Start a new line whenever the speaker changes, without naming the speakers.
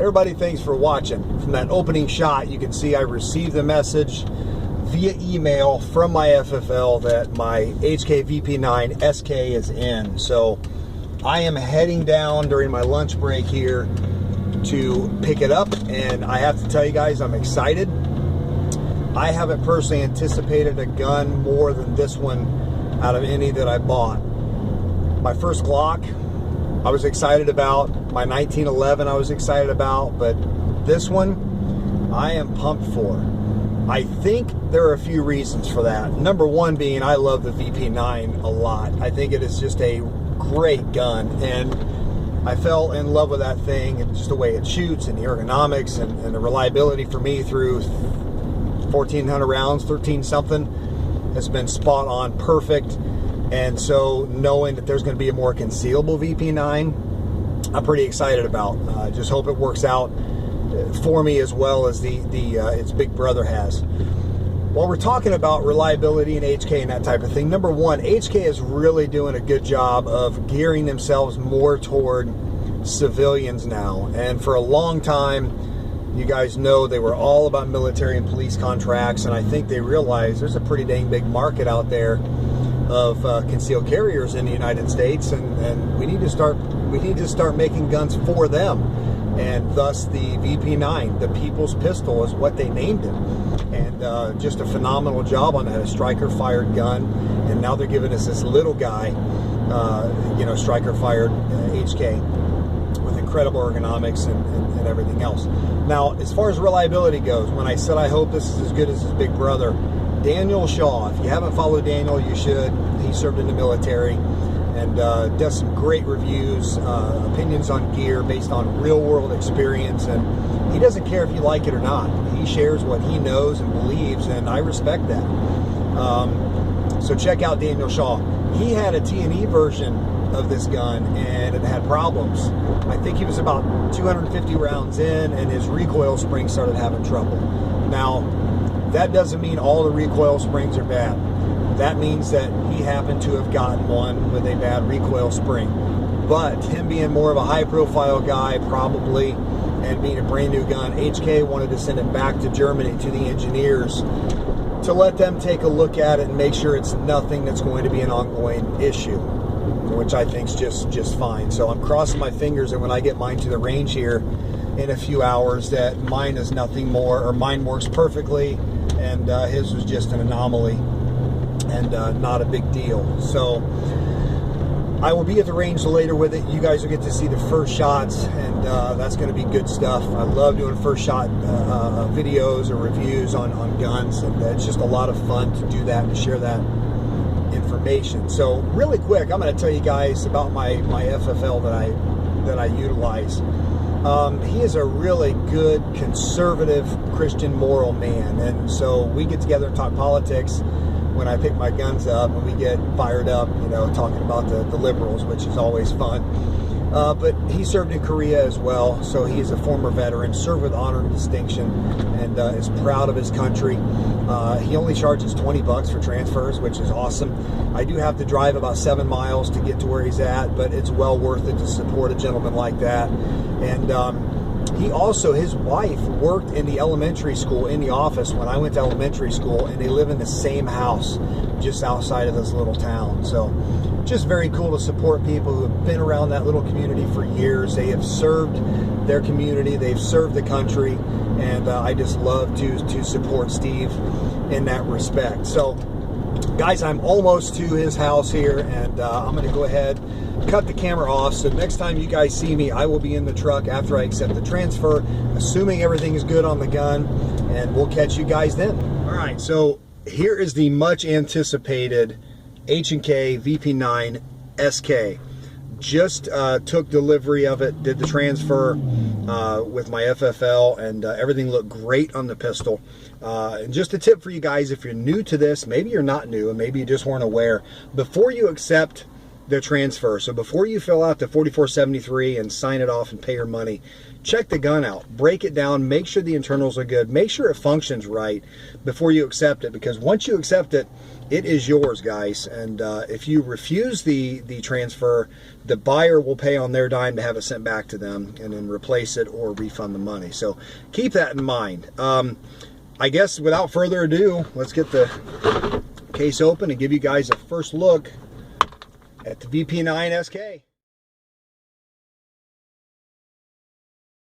Everybody, thanks for watching. From that opening shot, you can see I received the message via email from my FFL that my HK VP9sk is in. So I am heading down during my lunch break here to pick it up, and I have to tell you guys, I'm excited. I haven't personally anticipated a gun more than this one out of any that I bought. My first Glock, I was excited about. My 1911, I was excited about. But this one, I am pumped for. I think there are a few reasons for that. Number one being, I love the VP9 a lot. I think it is just a great gun, and I fell in love with that thing, and just the way it shoots, and the ergonomics, and the reliability for me through 1,400 rounds, 13 something, has been spot on, perfect. And so knowing that there's going to be a more concealable VP9, I'm pretty excited about. I just hope it works out for me as well as its big brother has. While we're talking about reliability and HK and that type of thing, number one, HK is really doing a good job of gearing themselves more toward civilians now. And for a long time, you guys know they were all about military and police contracts, and I think they realize there's a pretty dang big market out there of concealed carriers in the United States, and we need to start making guns for them. And thus the VP9, the People's Pistol, is what they named it. And just a phenomenal job on that, a striker fired gun, and now they're giving us this little guy, striker fired HK with incredible ergonomics and everything else. Now, as far as reliability goes, when I said I hope this is as good as his big brother, Daniel Shaw, if you haven't followed Daniel, you should. He served in the military and does some great reviews, opinions on gear based on real world experience, and he doesn't care if you like it or not. He shares what he knows and believes, and I respect that. So check out Daniel Shaw. He had a T&E version of this gun, and it had problems. I think he was about 250 rounds in, and his recoil spring started having trouble. Now, that doesn't mean all the recoil springs are bad. That means that he happened to have gotten one with a bad recoil spring. But him being more of a high-profile guy, probably, and being a brand new gun, HK wanted to send it back to Germany to the engineers to let them take a look at it and make sure it's nothing that's going to be an ongoing issue, which I think is just fine. So I'm crossing my fingers that when I get mine to the range here in a few hours, that mine is nothing more, or mine works perfectly, and his was just an anomaly and not a big deal. So I will be at the range later with it. You guys will get to see the first shots, and that's going to be good stuff. I love doing first shot videos or reviews on guns, and it's just a lot of fun to do that and share that information. So really quick, I'm going to tell you guys about my FFL that I utilize. He is a really good, conservative, Christian, moral man, and so we get together and talk politics when I pick my guns up, and we get fired up, talking about the liberals, which is always fun. But he served in Korea as well, so he is a former veteran, served with honor and distinction, and is proud of his country. He only charges $20 for transfers, which is awesome. I do have to drive about 7 miles to get to where he's at, but it's well worth it to support a gentleman like that. And he also, his wife worked in the elementary school, in the office when I went to elementary school, and they live in the same house just outside of this little town. So just very cool to support people who have been around that little community for years. They have served their community, they've served the country, and I just love to support Steve in that respect. So guys, I'm almost to his house here, and I'm going to go ahead, cut the camera off, so next time you guys see me, I will be in the truck after I accept the transfer, assuming everything is good on the gun, and we'll catch you guys then. All right, so here is the much anticipated H&K VP9sk. Just took delivery of it, did the transfer with my FFL, and everything looked great on the pistol. And just a tip for you guys, if you're new to this, maybe you're not new, and maybe you just weren't aware, before you accept the transfer. So before you fill out the 4473 and sign it off and pay your money, check the gun out, break it down, make sure the internals are good, make sure it functions right before you accept it, because once you accept it, it is yours, guys. And if you refuse the transfer, the buyer will pay on their dime to have it sent back to them and then replace it or refund the money. So keep that in mind. I guess without further ado, let's get the case open and give you guys a first look at the VP9sk.